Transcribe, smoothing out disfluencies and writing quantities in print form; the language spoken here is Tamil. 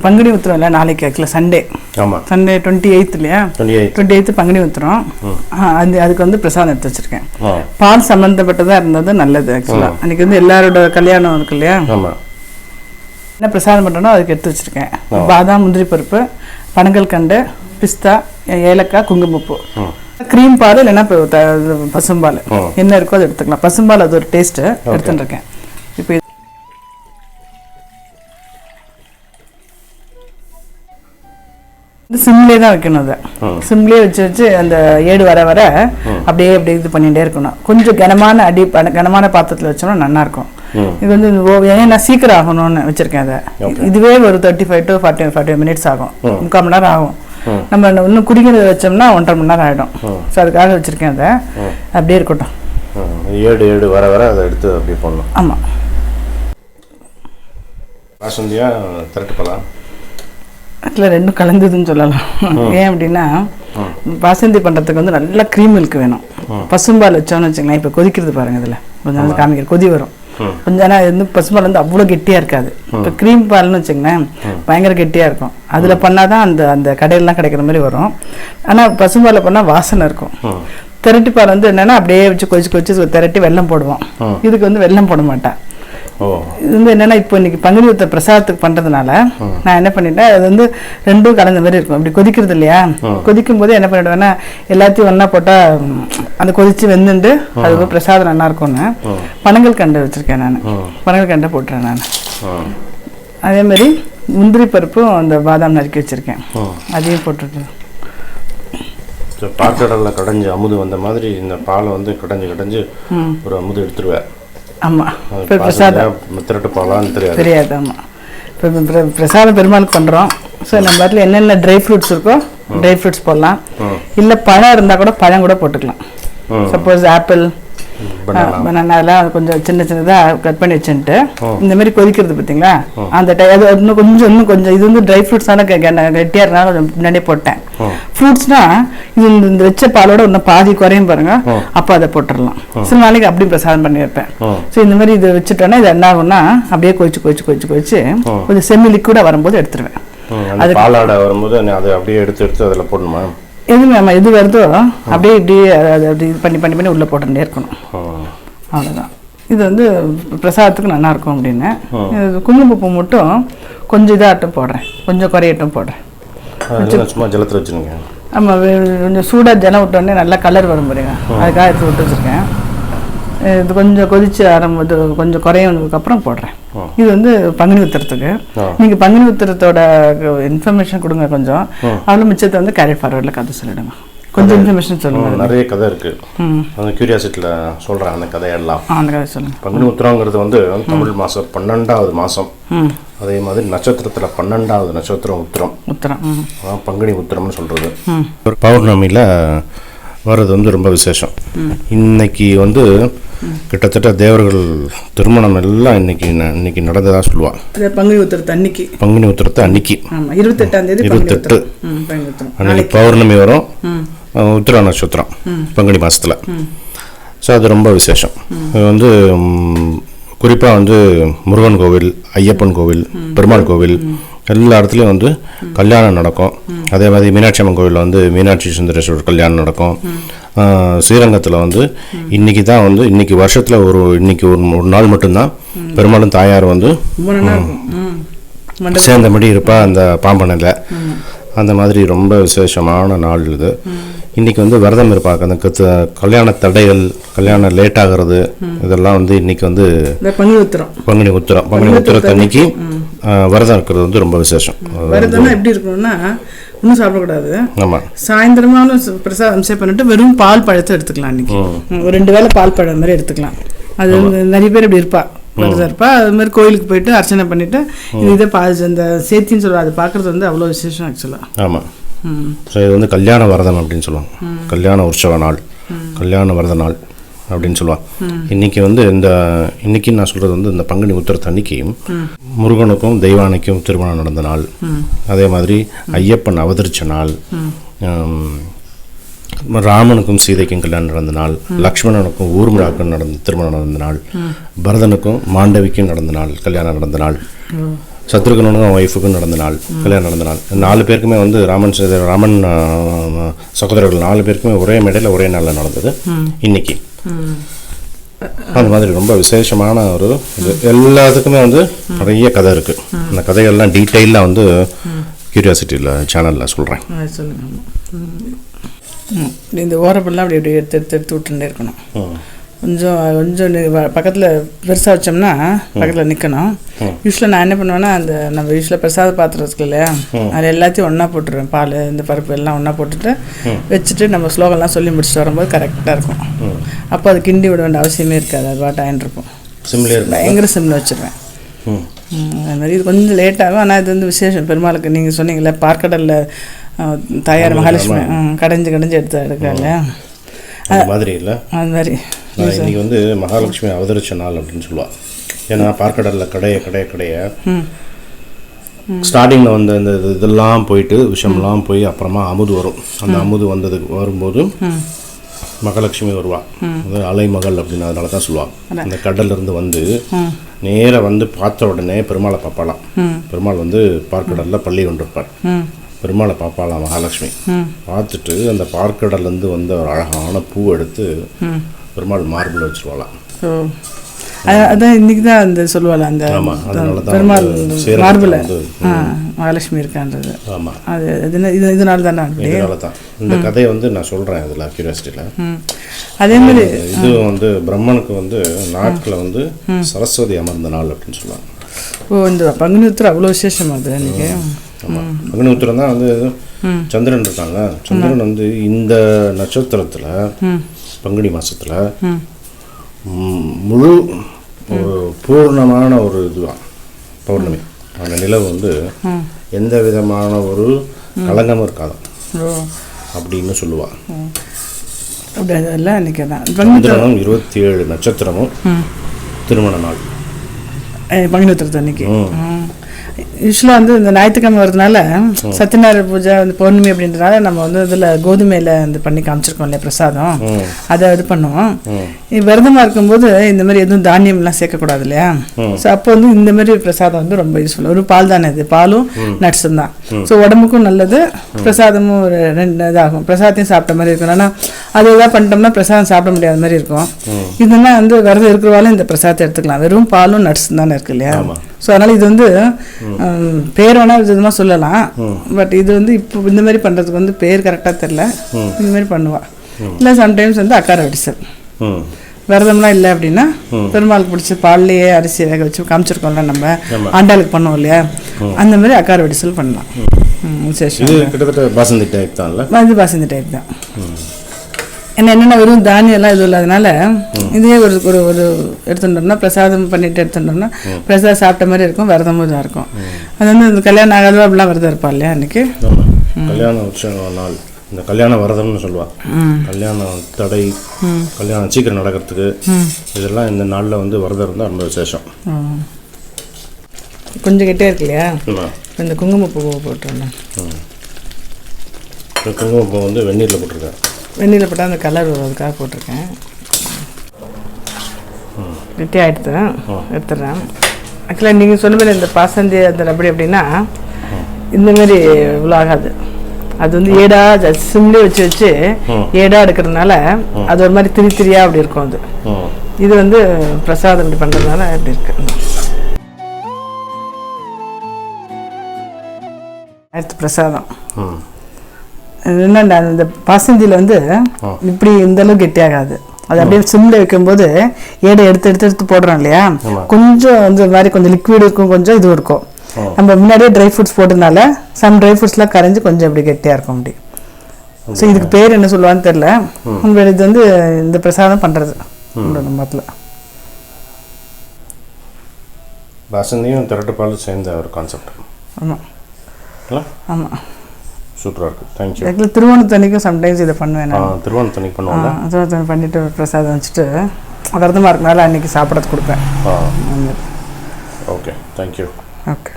பங்குனி உத்திரம் இல்லை நாளைக்கு ஆக்சுவலாக சண்டே. ஆமாம், சண்டே 28 இல்லையா? 28 பங்குனி உத்திரம். அதுக்கு வந்து பிரசாதம் எடுத்து வச்சுருக்கேன். பால் சம்மந்தப்பட்டதாக இருந்தது நல்லது. ஆக்சுவலாக அன்றைக்கி வந்து எல்லாரோட கல்யாணம் இருக்கு இல்லையா? என்ன பிரசாதம் பண்ணுறனோ அதுக்கு எடுத்து வச்சுருக்கேன். பாதாம், முந்திரி பருப்பு, பனங்கல் கண்டு, பிஸ்தா, ஏலக்காய், குங்குமப்பூ, க்ரீம் பால் இல்லைன்னா பசும்பால் என்ன இருக்கோ அதை எடுத்துக்கலாம். பசும்பால் அது ஒரு டேஸ்ட்டு எடுத்துட்டு இருக்கேன். இப்போ சிம்லேயே தான் வைக்கணும். அதை சிம்லேயே வச்சு அந்த ஏடு வர வர அப்படியே இது பண்ணிகிட்டே இருக்கணும். கொஞ்சம் கனமான பாத்திரத்தில் வச்சோம்னா நல்லாயிருக்கும். இது வந்து ஏன்னா நான் சீக்கிரம் ஆகணும்னு வச்சுருக்கேன். அதை இதுவே ஒரு 35 to 40 மினிட்ஸ் ஆகும், 3/4 மணி நேரம் ஆகும். நம்ம இன்னும் குடிக்கிறத வச்சோம்னா 1.5 மணி நேரம் ஆகிடும். ஸோ அதுக்காக வச்சுருக்கேன். அதை அப்படியே இருக்கட்டும். ஏடு வர வர அதை எடுத்து அப்படியே போடணும். ஆமாம், பாசந்தியாக திரட்டு போகலாம். அதில் ரெண்டும் கலந்ததுன்னு சொல்லலாம். ஏன் அப்படின்னா பாசந்தி பண்ணுறதுக்கு வந்து நல்லா க்ரீம் மில்க் வேணும். பசும்பால் வச்சோன்னு வச்சுக்கலாம். இப்போ கொதிக்கிறது பாருங்கள், இதில் கொஞ்சம் நாள் காமிக்கிற கொதி வரும் கொஞ்சம். ஆனால் இது வந்து பசும்பால் வந்து அவ்வளோ கெட்டியாக இருக்காது. இப்போ க்ரீம் பால்னு வச்சுங்களேன் பயங்கர கெட்டியாக இருக்கும். அதில் பண்ணால் தான் அந்த கடையிலலாம் கிடைக்கிற மாதிரி வரும். ஆனால் பசும்பாலில் பண்ணால் வாசனை இருக்கும். திரட்டி பால் வந்து என்னென்னா அப்படியே வச்சு கொதிச்சு திரட்டி வெல்லம் போடுவோம். இதுக்கு வந்து வெல்லம் போட மாட்டேன். இது வந்து என்னன்னா இப்போ இன்னைக்கு பங்குனி உத்திர பிரசாதத்துக்கு பண்றதுனால நான் என்ன பண்ணிட்டேன், அது வந்து ரெண்டும் கலந்த மாதிரி இருக்கும். அப்படி கொதிக்கிறது இல்லையா? கொதிக்கும் போது என்ன பண்ணிடுவேன்னா எல்லாத்தையும் ஒன்னா போட்டா அந்த கொதிச்சு வெந்துண்டு அது பிரசாதம் நல்லா இருக்கும்னு பனங்கல் கண்டு வச்சிருக்கேன். நான் பனங்கல் கண்டை போட்டுறேன். நான் அதே மாதிரி முந்திரி பருப்பும் அந்த பாதாம் நறுக்கி வச்சிருக்கேன், அதையும் போட்டுருக்கேன். பாக்கடலில் கடைஞ்சி அமுது வந்த மாதிரி இந்த பாலை வந்து கடைஞ்சு ஒரு அமுது எடுத்துருவேன். ஆமாம், இப்போ பிரசாதம் திரட்டு பாலான்னு தெரியாது. ஆமாம், இப்போ பிரசாதம் பெருமாளுக்கு பண்ணுறோம். ஸோ நம்ம பாட்டில் என்னென்ன ட்ரை ஃப்ரூட்ஸ் இருக்கோ ட்ரை ஃப்ரூட்ஸ் போடலாம். இல்லை பழம் இருந்தால் கூட பழம் கூட போட்டுக்கலாம். சப்போஸ் ஆப்பிள், பனானா எல்லாம் கொஞ்சம் சின்னதாக கட் பண்ணி வச்சுட்டு இந்த மாதிரி கொதிக்கிறது பார்த்தீங்களா, அந்த அது இன்னும் கொஞ்சம் இது வந்து ட்ரை ஃப்ரூட்ஸான கெட்டியாக இருந்தாலும் கொஞ்சம் முன்னாடியே போட்டேன். ஃப்ரூட்ஸ்னா இது இந்த வச்ச பாலோட இன்னும் பாதி குறையும் பாருங்க, அப்போ அதை போட்டுடலாம். சில நாளைக்கு அப்படி பிரசாதம் பண்ணி வைப்பேன். ஸோ இந்த மாதிரி இதை வச்சுட்டோன்னா இது என்ன ஆகும்னா அப்படியே கொதிச்சு கொஞ்சம் செமி லிக்விடாக வரும்போது எடுத்துருவேன். அது பாலாடை வரும்போது அதை அப்படியே எடுத்து அதில் போடணுமா? எது வருதோ அப்படியே அப்படி பண்ணி உள்ளே போட்டுட்டே இருக்கணும். அவ்வளோதான். இது வந்து பிரசாதத்துக்கு நல்லா இருக்கும் அப்படின்னு. குங்குமப்பூ மட்டும் கொஞ்சம் இதாகட்டும் போடுறேன், கொஞ்சம் குறையட்டும் போடுறேன். சும்மா ஜலத்தில் வச்சுருங்க. ஆமாம், கொஞ்சம் சூடாக ஜலம் விட்டோடனே நல்லா கலர் வரும் பாருங்க, அதுக்காக எடுத்து விட்டு வச்சுருக்கேன். இது கொஞ்சம் கொதிச்சு ஆரம்பிது கொஞ்சம் குறையதுக்கப்புறம் போடுறேன். இது வந்து பங்குனி உத்திரத்துக்கு. நீங்கள் பங்குனி உத்திரத்தோட இன்ஃபர்மேஷன் கொடுங்க கொஞ்சம். அவ்வளோ மிச்சத்தை வந்து கேரி ஃபார்வர்டில் கதை சொல்லிடுங்க. கொஞ்சம் இன்ஃபர்மேஷன் சொல்லுங்கள். நிறைய கதை இருக்குது, அந்த கியூரியாசிட்டியில் சொல்கிறேன் அந்த கதையெல்லாம். அந்த கதை சொல்லுங்கள். பங்குனி உத்திரங்கிறது வந்து தமிழ் மாதம் 12வது மாதம். அதே மாதிரி நட்சத்திரத்தில் 12வது நட்சத்திரம் உத்திரம். பங்குனி உத்திரம்னு சொல்கிறது. பௌர்ணமியில் வர்றது வந்து ரொம்ப விசேஷம். இன்னைக்கு வந்து கிட்டத்தட்ட தேவர்கள் திருமணம் எல்லாம் இன்னைக்கு நடந்ததாக சொல்லுவாள். பங்குனி உத்திரத்தை அன்னைக்கு 28 அன்னைக்கு பௌர்ணமி வரும், உத்திர நட்சத்திரம் பங்குனி மாதத்தில். ஸோ அது ரொம்ப விசேஷம். இது வந்து குறிப்பாக வந்து முருகன் கோவில், ஐயப்பன் கோவில், பெருமாள் கோவில் எல்லா இடத்துலையும் வந்து கல்யாணம் நடக்கும். அதே மாதிரி மீனாட்சி அம்மன் கோவிலில் வந்து மீனாட்சி சுந்தரேஸ்வரர் கல்யாணம் நடக்கும். ஸ்ரீரங்கத்தில் வந்து இன்னைக்கு தான் வந்து இன்னைக்கு வருஷத்தில் இன்னைக்கு ஒரு நாள் மட்டும்தான் பெருமாளும் தாயார் வந்து சேர்ந்தபடி இருப்பா அந்த பாம்பனையில். அந்த மாதிரி ரொம்ப விசேஷமான நாள் இது. இன்றைக்கி வந்து விரதம் இருப்பாங்க. அந்த கல்யாண தடைகள், கல்யாணம் லேட் ஆகிறது, இதெல்லாம் வந்து இன்றைக்கி வந்து பங்குனி உத்திரத்து அன்னைக்கு விரதம் இருக்கிறது வந்து ரொம்ப விசேஷம். விரதம்னா எப்படி இருக்கணும்னா ஒன்றும் சாப்பிடக்கூடாது. ஆமாம், சாயந்தரமான பிரசாதம் பண்ணிட்டு வெறும் பால் பழத்தை எடுத்துக்கலாம். அன்றைக்கி ஒரு 2 வேளை பால் பழம் மாதிரி எடுத்துக்கலாம். அது நிறைய பேர் இப்படி இருப்பா, விரதம் இருப்பா. அது மாதிரி கோயிலுக்கு போயிட்டு அர்ச்சனை பண்ணிவிட்டு இதை அந்த சேத்தின்னு சொல்லுவாங்க, அது பார்க்குறது வந்து அவ்வளோ விசேஷம் ஆக்சுவலாக. ஆமாம், ஸோ இது வந்து கல்யாண விரதம் அப்படின்னு சொல்லுவாங்க. கல்யாண உற்சவ நாள், கல்யாண விரத நாள் அப்படின்னு சொல்லுவாங்க. இன்னைக்கு வந்து இன்னைக்கு நான் சொல்கிறது வந்து இந்த பங்குனி உத்திரத்து அன்னைக்கு முருகனுக்கும் தெய்வானைக்கும் திருமணம் நடந்த நாள். அதே மாதிரி ஐயப்பன் அவதரித்த நாள், ராமனுக்கும் சீதைக்கும் கல்யாணம் நடந்த நாள், லக்ஷ்மணனுக்கும் ஊர்மிளாக்கும் திருமணம் நடந்த நாள், பரதனுக்கும் மாண்டவிக்கும் நடந்த நாள், கல்யாணம் நடந்த நாள். சத்ருகனுக்கும் ஒய்ஃபுக்கும் நடந்த நாள், கல்யாணம் நடந்த நாள். 4 பேருக்குமே வந்து ராமன் சகோதரர்கள் 4 பேருக்குமே ஒரே மேடையில் ஒரே நாளில் நடந்தது இன்னைக்கு. அந்த மாதிரி ரொம்ப விசேஷமான ஒரு இது. எல்லாத்துக்குமே வந்து நிறைய கதை இருக்குது. அந்த கதைகள்லாம் டீட்டெயிலாக வந்து கியூரியாசிட்டியில் சேனலில் சொல்கிறேன். இந்த ஓரப்பெல்லாம் அப்படி அப்படி எடுத்து விட்டுட்டே இருக்கணும். கொஞ்சம் பக்கத்தில் பெருசாக வச்சோம்னா பக்கத்தில் நிற்கணும். யூஸ்வலாக நான் என்ன பண்ணுவேன்னா, அந்த நம்ம யூஸ்வலாக பிரசாத பாத்திரம் இருக்கு இல்லையா, அது எல்லாத்தையும் ஒன்றா போட்டுருவேன். பால் இந்த பருப்பு எல்லாம் ஒன்றா போட்டுட்டு வச்சுட்டு நம்ம ஸ்லோகம்லாம் சொல்லி முடிச்சுட்டு வரும்போது கரெக்டாக இருக்கும். அப்போ அது கிண்டி விட வேண்டிய அவசியமே இருக்காது. அது பாட்டு ஆயின்ருக்கும். பயங்கர சிம்மில் வச்சுருவேன். அது மாதிரி இது கொஞ்சம் லேட்டாகும். ஆனால் இது வந்து விசேஷம். பெருமாளுக்கு நீங்கள் சொன்னீங்களே பார்க்கடலில் தாயார் மகாலட்சுமி கடைஞ்சி எடுக்கல அது மாதிரி இல்லை. அது மாதிரி இன்னைக்கு வந்து மகாலட்சுமி அவதரிச்ச நாள் அப்படின்னு சொல்லுவாள். ஏன்னா பார்க்கடலில் கடைய ஸ்டார்டிங்கில் வந்து இந்த இதெல்லாம் போயிட்டு விஷம்லாம் போய் அப்புறமா அமுது வரும். அந்த அமுது வரும்போது மகாலட்சுமி வருவாள். அது அலைமகள் அப்படின்னு அதனால தான் சொல்லுவாள். அந்த கடல்லேருந்து வந்து நேராக வந்து பார்த்த உடனே பெருமாளை பார்ப்பாளாம். பெருமாள் வந்து பார்க்கடலில் பள்ளி கொண்டிருப்பார். பெருமாளை பார்ப்பாளாம் மகாலட்சுமி. பார்த்துட்டு அந்த பார்க்கடல்லேருந்து வந்து ஒரு அழகான பூ எடுத்து பெருமாள் மார்பில் வச்சுருவாளாம். அதான் இன்னைக்கு தான் அந்த சொல்லுவாள். அந்த பெருமாள் மார்பில் மகாலட்சுமி இருக்கான்றது. ஆமாம், அது இதனால தானே இதனால தான் இந்த கதையை வந்து நான் சொல்கிறேன். இதில் கியூரியாசிட்டியில் அதே மாதிரி இது வந்து பிரம்மனுக்கு வந்து நாட்டில் வந்து சரஸ்வதி அமர்ந்த நாள் அப்படின்னு சொல்லுவாங்க. இந்த பங்குனி உத்திரம் அவ்வளோ விசேஷம் அது அன்றைக்கி. ஆமாம், பங்குனி உத்திரம் தான் வந்து சந்திரன் இருக்காங்க. சந்திரன் வந்து இந்த நட்சத்திரத்தில் பங்குனி மாதத்தில் முழு ஒரு பூர்ணமான ஒரு இதுதான் பௌர்ணமி. அந்த நிலவு வந்து எந்த விதமான ஒரு களங்கமும் இருக்காது அப்படின்னு சொல்லுவாள். சந்திரனும் 27 நட்சத்திரமும் திருமண நாள் பங்குனி உத்திரத்து அன்னைக்கு. யூஸ்வலாக வந்து இந்த ஞாயிற்றுக்கிழமை வரதுனால சத்யநாராயண பூஜை அந்த பௌர்ணமி அப்படின்றதுனால நம்ம வந்து இதில் கோதுமையில் வந்து பண்ணி காமிச்சிருக்கோம் இல்லையா பிரசாதம், அதை இது பண்ணுவோம். விரதமாக இருக்கும்போது இந்த மாதிரி எதுவும் தானியம்லாம் சேர்க்கக்கூடாது இல்லையா. ஸோ அப்போ வந்து இந்த மாதிரி பிரசாதம் வந்து ரொம்ப யூஸ்ஃபுல். ஒரு பால் தானே இது, பாலும் நட்ஸும் தான். ஸோ உடம்புக்கும் நல்லது, பிரசாதமும் ஒரு 2 இதாகும். பிரசாதத்தையும் சாப்பிட்ட மாதிரி இருக்கும். ஆனால் அது எதாவது பண்ணிட்டோம்னா பிரசாதம் சாப்பிட முடியாத மாதிரி இருக்கும். இதுனா வந்து விரதம் இருக்கிறவாலும் இந்த பிரசாதத்தை எடுத்துக்கலாம். வெறும் பாலும் நட்ஸும் தானே இருக்கு இல்லையா. ஸோ அதனால் இது வந்து பேர் வேணால் விதமாக சொல்லலாம். பட் இது வந்து இப்போ இந்த மாதிரி பண்ணுறதுக்கு வந்து பேர் கரெக்டாக தெரில. இந்த மாதிரி பண்ணுவாள். இல்லை சம்டைம்ஸ் வந்து அக்கார வடிசல் விரதம்லாம் இல்லை அப்படின்னா பெருமாளுக்கு பிடிச்ச பால்லையே அரிசி வேக வச்சு காமிச்சிருக்கோம்ல நம்ம ஆண்டாளுக்கு பண்ணுவோம் இல்லையா, அந்த மாதிரி அக்கார வடிசல் பண்ணலாம். விசேஷம். கிட்டத்தட்ட பாசந்தி டைப் தான். இது பாசந்தி டைப் தான். என்னென்ன வெறும் தானியெல்லாம் எதுவும் இல்லாதனால இதே ஒரு ஒரு எடுத்துட்டோம்னா பிரசாதம் பண்ணிட்டு எடுத்துட்டோம்னா பிரசாதம் சாப்பிட்ட மாதிரி இருக்கும், விரதமும் இதாக இருக்கும். அது வந்து இந்த கல்யாணம் ஆகாதவா அப்படிலாம் விரதம் இருப்பா இல்லையா அன்னைக்கு. கல்யாண நாள் இந்த கல்யாண விரதம்னு சொல்லுவாள். கல்யாணம் தடை, கல்யாணம் சீக்கிரம் நடக்கிறதுக்கு இதெல்லாம் இந்த நாளில் வந்து விரதம் இருந்தால் ரொம்ப விசேஷம். கொஞ்சம் கிட்டே இருக்கு இல்லையா, இந்த குங்குமப்பூ போட்டுருந்தேன். குங்குமப்பூ வந்து வெந்நீரில் போட்டிருக்கேன். வெந்நீரில் போட்டால் அந்த கலர் வருவதுக்காக போட்டிருக்கேன். கெட்டி ஆகிடுது, எடுத்துடுறேன். ஆக்சுவலாக நீங்கள் சொன்ன மாதிரி இந்த பாசந்தி அந்த அப்படி அப்படின்னா இந்தமாரி இவ்வளோ ஆகாது. அது வந்து ஏடா சிம்லேயே வச்சு ஏடா எடுக்கிறதுனால அது ஒரு மாதிரி திரியாக அப்படி இருக்கும். அது இது வந்து பிரசாதம் இப்படி பண்ணுறதுனால அப்படி இருக்கு. அடுத்து பிரசாதம் என்னென்ன அந்த பாசந்தியில் வந்து இப்படி இந்தளவுக்கு கெட்டியாகாது. அது அப்படியே சிம்ல வைக்கும்போது ஏடை எடுத்து போடுறோம் இல்லையா, கொஞ்சம் வந்து மாதிரி கொஞ்சம் லிக்விட் இருக்கும், கொஞ்சம் இது இருக்கும். நம்ம முன்னாடியே ட்ரை ஃப்ரூட்ஸ் போட்டதுனால சம் ட்ரை ஃப்ரூட்ஸ்லாம் கரைஞ்சி கொஞ்சம் அப்படி கெட்டியாக இருக்கும் அப்படி. ஸோ இதுக்கு பேர் என்ன சொல்லுவான்னு தெரில. இது வந்து இந்த பிரசாதம் பண்ணுறது மதத்தில். பாசந்தியும் திரட்டு பால் சேர்ந்த ஒரு கான்செப்ட். ஆமாம் ஆமாம், சூப்பராக இருக்குது. தேங்க்யூ. ஆக்சுவலி திருவோணத்தன்னைக்கும் சம்டைம்ஸ் இதை பண்ணுவேன். திருவோணத்தன்னைக்கு பண்ணுவாங்க. திருவோணத்தன்னை பண்ணிவிட்டு பிரசாதம் வச்சுட்டு விரதமாக இருக்கனால அன்றைக்கி சாப்பிட்றது கொடுப்பேன். Okay, thank you. ஓகே.